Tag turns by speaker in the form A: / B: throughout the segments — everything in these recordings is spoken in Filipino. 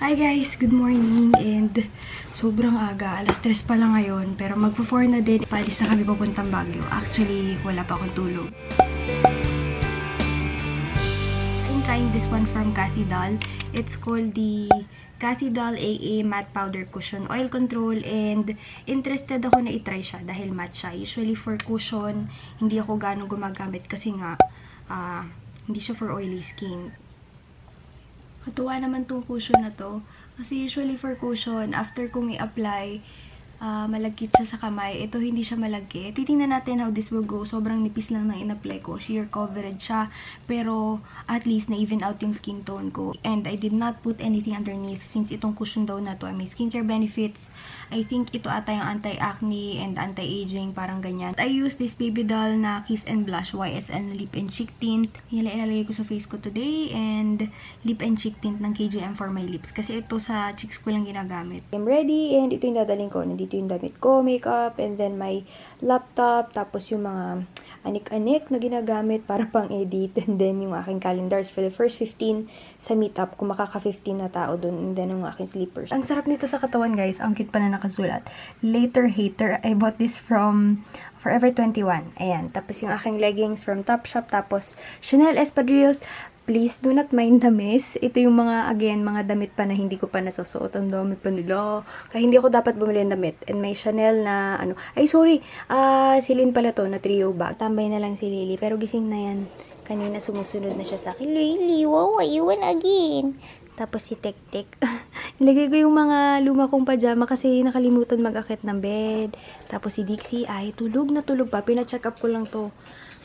A: Hi guys! Good morning and sobrang aga. Alas 3 pa lang ngayon pero magpo-4 na din. Paalis na kami papuntang Baguio. Actually, wala pa akong tulog. I'm trying this one from Cathedral. It's called the Cathedral AA Matte Powder Cushion Oil Control and interested ako na itry siya dahil matte siya. Usually for cushion, hindi ako ganong gumagamit kasi nga hindi siya for oily skin. Katuwa naman tong cushion na to. Kasi usually for cushion, after kong i-apply, malagkit siya sa kamay. Ito hindi siya malagkit. Titingnan natin how this will go. Sobrang nipis lang na in-apply ko. Sheer coverage siya. Pero at least na-even out yung skin tone ko. And I did not put anything underneath since itong cushion daw na to ay may skincare benefits. I think ito ata yung anti-acne and anti-aging, parang ganyan. I use this Baby Doll na Kiss and Blush YSN Lip and Cheek Tint. Yan lang ilalagay ko sa face ko today. And Lip and Cheek Tint ng KJM for my lips. Kasi ito sa cheeks ko lang ginagamit. I'm ready and ito yung dadaling ko. Nandito yung damit ko, makeup, and then my laptop. Tapos yung mga anik-anik na ginagamit para pang-edit. And then yung aking calendars for the first 15 sa meetup. Kung makaka-15 na tao dun. And then yung aking slippers. Ang sarap nito sa katawan, guys. Ang cute pa na nakasulat. Later Hater. I bought this from Forever 21. Ayan. Tapos yung aking leggings from Topshop. Tapos Chanel Espadrilles. Please do not mind the mess. Ito yung mga, again, mga damit pa na hindi ko pa nasusuot. Ang dami pa nila. Kaya hindi ako dapat bumili ng damit. And may Chanel na, ay sorry, si Lynn pala to, na trio bag. Tambay na lang si Lily. Pero gising na yan. Kanina sumusunod na siya sa akin. Lily, wow, iwan again. Tapos si Tek-Tek. Nilagay ko yung mga luma kong pajama kasi nakalimutan mag-akit ng bed. Tapos si Dixie ay tulog na tulog pa. Pina-check up ko lang to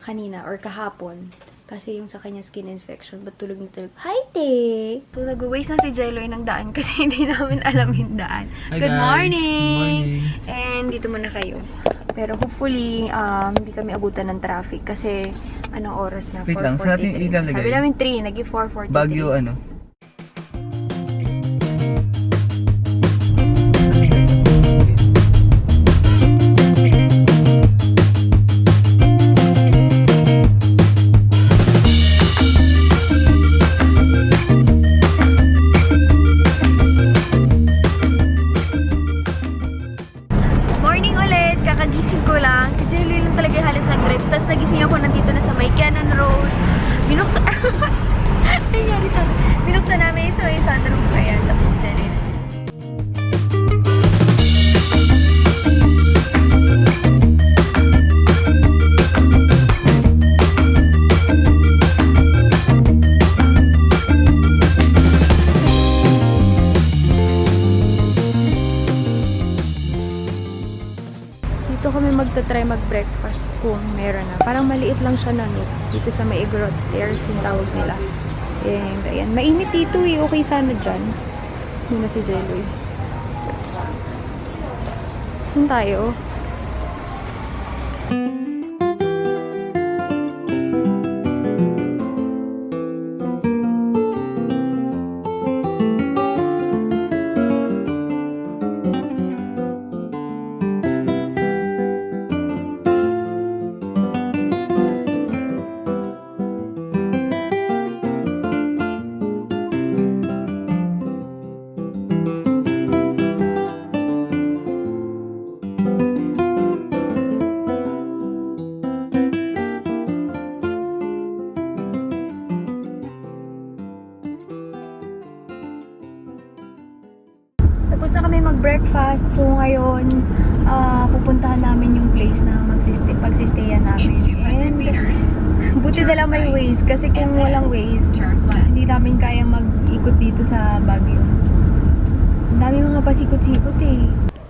A: kanina or kahapon. Kasi yung sa kanya skin infection, ba't tulog na tulog? Hi, Te! So, nag-waste na si Jeloy ng daan kasi hindi namin alam yung daan.
B: Hi,
A: Good
B: guys.
A: morning!
B: Good morning!
A: And dito muna kayo. Pero hopefully, hindi kami abutan ng traffic kasi anong oras na?
B: Wait lang, saan natin
A: 4:43.
B: ilalagay?
A: Sabi namin 3, naging 4:43.
B: Baguio ano?
A: Morning ulit! Kakagising ko lang. Si Jelly lang talaga halos nag-drive. Tapos nagising ako nandito na sa May Cannon Road. Binuksan... Nangyari sa... Binuksan namin sa may sunroof ko yan. Tapos si Jelly na. Dito kami magta-try mag-breakfast kung meron na. Parang maliit lang siya na dito sa may Igorot Stairs yung tawag nila. And ayan, mainit dito eh. Okay sana dyan. Doon na si Jeloy. Saan tayo? Tapos na kami mag-breakfast. So ngayon, pupuntahan namin yung place na pagsistayan namin. And buti na lang may Waze. Kasi kung walang Waze, hindi namin kaya mag-ikot dito sa Baguio. Ang dami mga pasikot-sikot eh.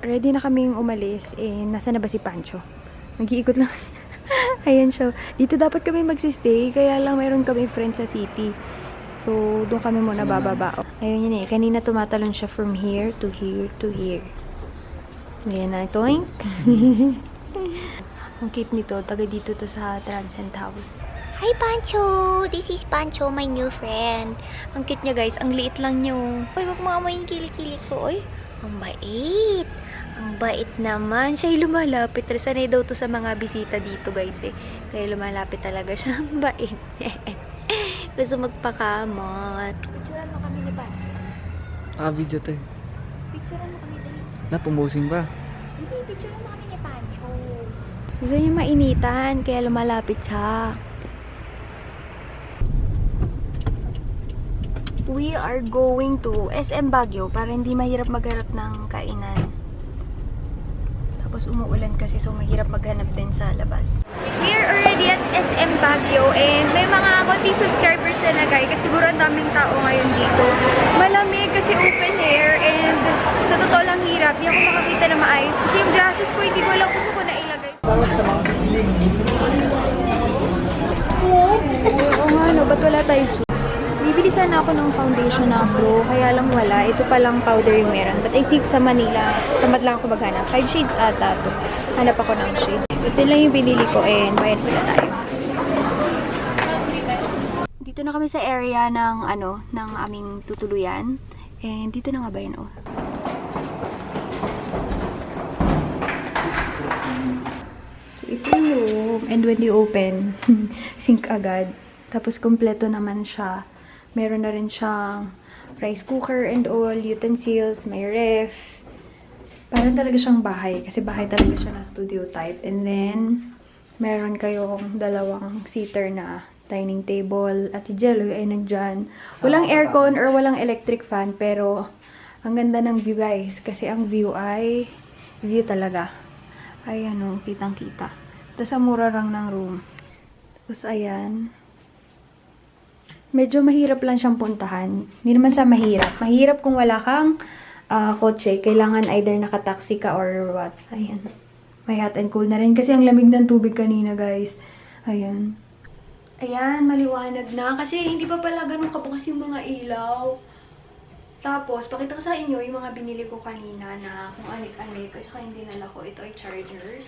A: Ready na kaming umalis. Nasa na ba si Pancho? Nag-iikot lang. Ayan siya. Dito dapat kami magsistay. Kaya lang mayroon kami friends sa city. So, doon kami muna bababa. Ayun yun eh. Kanina tumatalon siya from here to here to here. Ayan na. Toink. Ang cute nito. Taga dito to sa Transcend House. Hi, Pancho! This is Pancho, my new friend. Ang cute niya, guys. Ang liit lang niya. Uy, wag maamoy yung kilik-kilik ko. Uy, ang bait. Ang bait naman. Siya'y lumalapit. Sanay daw to sa mga bisita dito, guys eh. Kaya lumalapit talaga siya. Ang bait. Gusto magpakamot. Picturean mo kami ni Pancho.
B: Video to eh.
C: Picturean mo kami dali.
B: Pumusing ba?
C: Hindi, picturean mo kami ni Pancho.
A: Gusto niya mainitan, kaya lumalapit siya. We are going to SM Baguio para hindi mahirap maghanap ng kainan. Tapos umuulan kasi so mahirap maghanap din sa labas. We are already at SM Baguio and may mga konti subscribers na guys kasi siguro ang daming tao ngayon dito. Malamig kasi open air and sa totoo lang hirap. Hindi ako makakita na maayos kasi yung glasses ko hindi ko lang gusto ko na ilagay. Oo nga no, ba't wala tayo suit? Bibili sana ako ng foundation na Pro, kaya lang wala. Ito palang powder yung meron. But I think sa Manila, tamad lang ako maghanap. 5 shades ata to. Hanap ako ng shade. Ito lang yung binili ko and bayad pala tayo. Dito na kami sa area ng ng aming tutuluyan. And dito na nga ba yun, oh. So ito yung room. And when you open, sink agad. Tapos kompleto naman siya. Meron na rin siyang rice cooker and all, utensils, may ref. Parang talaga siyang bahay. Kasi bahay talaga siya na studio type. And then, meron kayong dalawang seater na dining table. At si Jello ay nandyan. Walang aircon or walang electric fan. Pero, ang ganda ng view guys. Kasi ang view ay view talaga. Ay ano, kitang-kita. Tapos ang mura lang ng room. Tapos ayan. Medyo mahirap lang siyang puntahan. Hindi naman sa mahirap. Mahirap kung wala kang kotse. Kailangan either nakataxi ka or what. Ayan. May hot and cool na rin. Kasi ang lamig ng tubig kanina, guys. Ayan. Ayan, maliwanag na. Kasi hindi pa pala ganun kabukas yung mga ilaw. Tapos, pakita ko sa inyo yung mga binili ko kanina na kung anik-anik. Kasi hindi dinala ko. Ito ay chargers.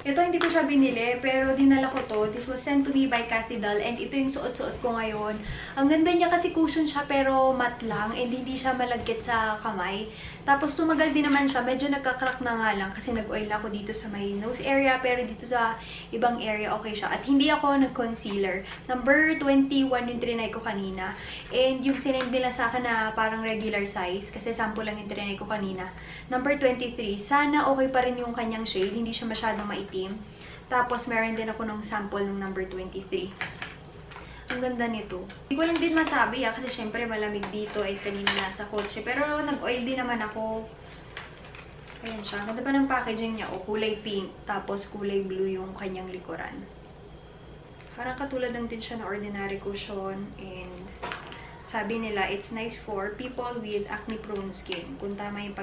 A: Ito hindi ko siya binili, pero dinala ko to. This was sent to me by Cathy Dal, and ito yung suot-suot ko ngayon. Ang ganda niya kasi cushion siya, pero matte lang, and hindi siya malagkit sa kamay. Tapos tumagal din naman siya, medyo nagka-crack na nga lang, kasi nag-oil ako dito sa my nose area, pero dito sa ibang area okay siya. At hindi ako nag-concealer. Number 21 yung trinay ko kanina. And yung sinend nila sa akin na parang regular size, kasi sample lang yung trinay ko kanina. Number 23, sana okay pa rin yung kanyang shade, hindi siya masyadong maitim. Tapos, meron din ako ng sample ng number 23. Ang ganda nito. Hindi ko lang din masabi kasi syempre malamig dito ay kanina nasa kotse. Pero nag-oil din naman ako. Ayan siya. Ganda pa ng packaging niya. Kulay pink. Tapos, kulay blue yung kanyang likuran. Parang katulad lang din siya na ordinary cushion. And, sabi nila, it's nice for people with acne-prone skin. Kung tama yung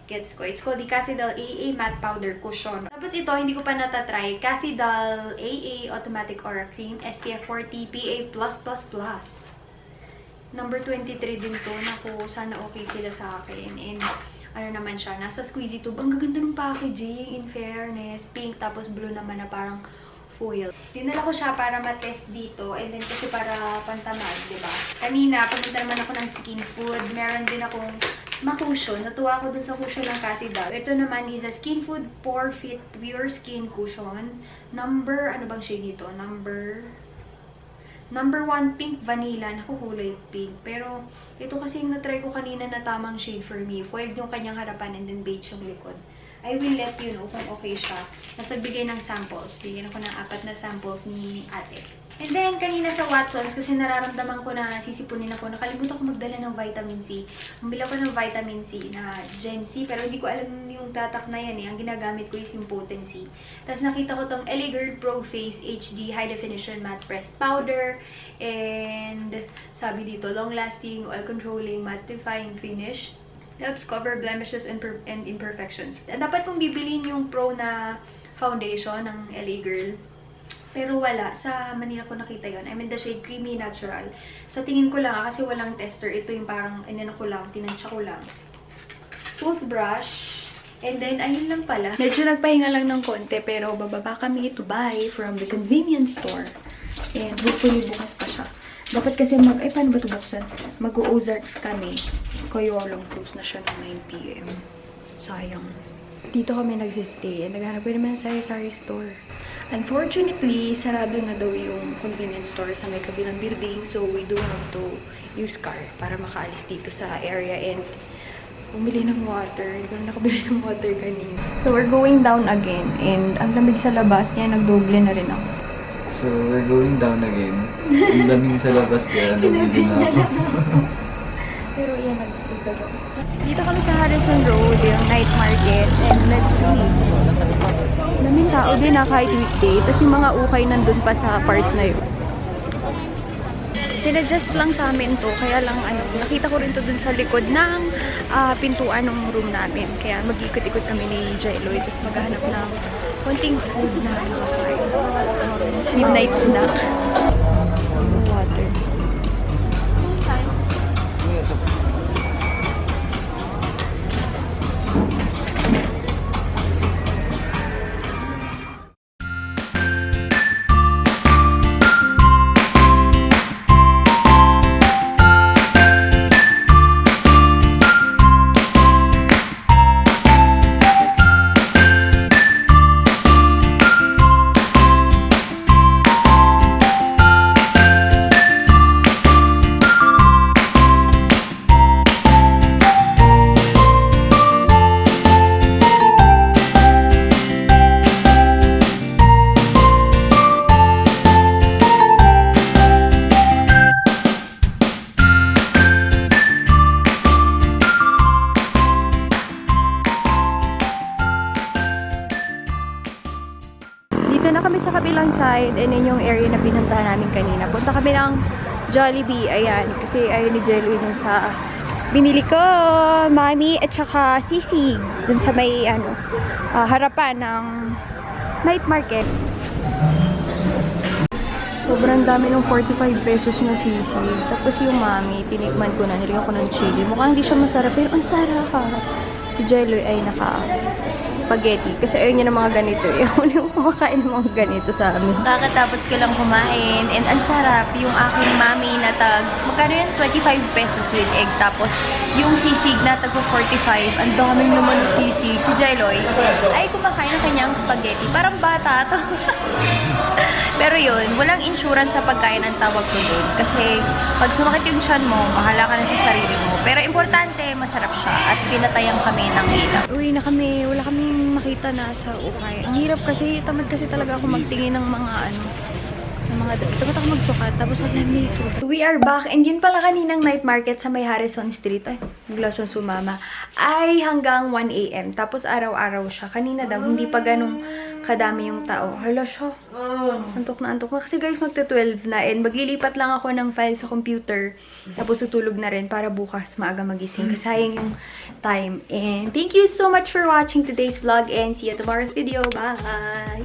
A: gets ko. It's called the Cathy Dal AA Matte Powder Cushion. Tapos ito, hindi ko pa natatry. Cathy Dal AA Automatic Aura Cream SPF 40 PA+++. Number 23 din to. Naku, sana okay sila sa akin. And ano naman siya, nasa squeezy tube. Ang gaganda ng packaging, in fairness. Pink, tapos blue naman na parang foil. Dinala ko siya para matest dito. And then kasi para pantamad, diba? Kanina, pumunta naman ako ng Skin Food. Meron din akong cushion. Natuwa ako dun sa cushion ng Cathy Dal. Ito naman is a Skin Food Pore Fit Pure Skin Cushion. Number, ano bang shade dito? Number 1 pink vanilla. Naku, kulay pink. Pero, ito kasi yung natry ko kanina na tamang shade for me. Foiled yung kanyang harapan and then beige yung likod. I will let you know kung okay siya. Nasagbigay ng samples. Bigyan ako ng 4 na samples ni ate. And then, kanina sa Watsons, kasi nararamdaman ko na sisipunin ako, nakalimutan ko magdala ng vitamin C. Bumili ako ng vitamin C na Gen C, pero hindi ko alam yung tatak na yan eh. Ang ginagamit ko is yung potency. Tapos nakita ko tong Eligard Pro Face HD High Definition Matte Pressed Powder. And sabi dito, long-lasting, oil-controlling, mattifying finish. Helps cover blemishes and imperfections. Dapat kong bibilin yung Pro na foundation ng LA Girl. Pero wala. Sa Manila ko nakita yon. I'm in the shade Creamy Natural. Sa tingin ko lang, kasi walang tester. Ito yung parang, ko lang, tinansya ko lang. Toothbrush. And then, ayun lang pala. Medyo nagpahinga lang ng konti, pero bababa kami to buy from the convenience store. And hopefully, bukas pa siya. Dapat kasi paano ba ito buksan? Mag-o-Ozarks kami. Kaya long close na siya ng 9 PM. Sayang. Dito kami nagsistay. And naghanap ko naman sa sari store. Unfortunately, sarado na daw yung convenience store sa may kabilang building. So, we do have to use car para makaalis dito sa area and bumili ng water. Hindi ko na nakabili ng water kanina. So, we're going down again. And ang lamig sa labas, kaya nagdoble na rin ako.
B: So, we're going down again. Ang daming sa labas kaya nabili na ako.
A: Pero yan, nagpunta ako. Dito kami sa Harrison Road, yung night market. And let's see. Daming tao din na kahit weekday. Tapos yung mga ukay nandun pa sa part na yun. Sinadjust lang sa amin to. Kaya lang, nakita ko rin to dun sa likod ng pintuan ng room namin. Kaya mag-ikot-ikot kami ni Jeloy. Tapos maghahanap ng konting food na makakain. Midnight snack. Water. Dito na kami sa kabilang side and yun yung area na pinuntahan namin kanina. Punta kami ng Jollibee. Ayan, kasi ayun ni Jello yung sa binili ko, Mami, at saka Sisig. Dun sa may harapan ng night market. Sobrang dami ng 45 pesos na sisig. Tapos yung Mami, tinikman ko na, nilagyan ko ng chili. Mukhang hindi siya masarap, pero ang sarap. Si Jello ay spaghetti. Kasi ayun niya ng mga ganito. Ayaw yung kumakain ng mga ganito sa amin. Kakatapos ko lang kumain. And ang sarap, yung aking Mami na magkano yun? 25 pesos with egg. Tapos yung sisig na tag 45. Ang daming naman ng sisig. Si Jeloy ay kumakain ng kanyang spaghetti. Parang bata to. Pero yun, walang insurance sa pagkain ang tawag ko doon. Kasi pag sumakit yung tiyan mo, bahala ka na sa sarili mo. Pero importante, masarap siya. At pinatayan kami ng ilaw. Uwi na kami. Wala kaming makita na sa ukay. Ang hirap kasi, tamad kasi talaga ako magtingin ng mga tamad ako magsukat. Tapos ang lamig. We are back. And yun pala kaninang night market sa may Harrison Street. Ay, bigla siyang sumama. Ay hanggang 1 AM. Tapos araw-araw siya. Kanina daw, hindi pa ganong kadami yung tao. Hala siya. Antok na antok na. Kasi guys, magta-12 na. And maglilipat lang ako ng file sa computer. Tapos tutulog na rin para bukas maaga magising. Kasi sayang yung time. And thank you so much for watching today's vlog. And see you tomorrow's video. Bye!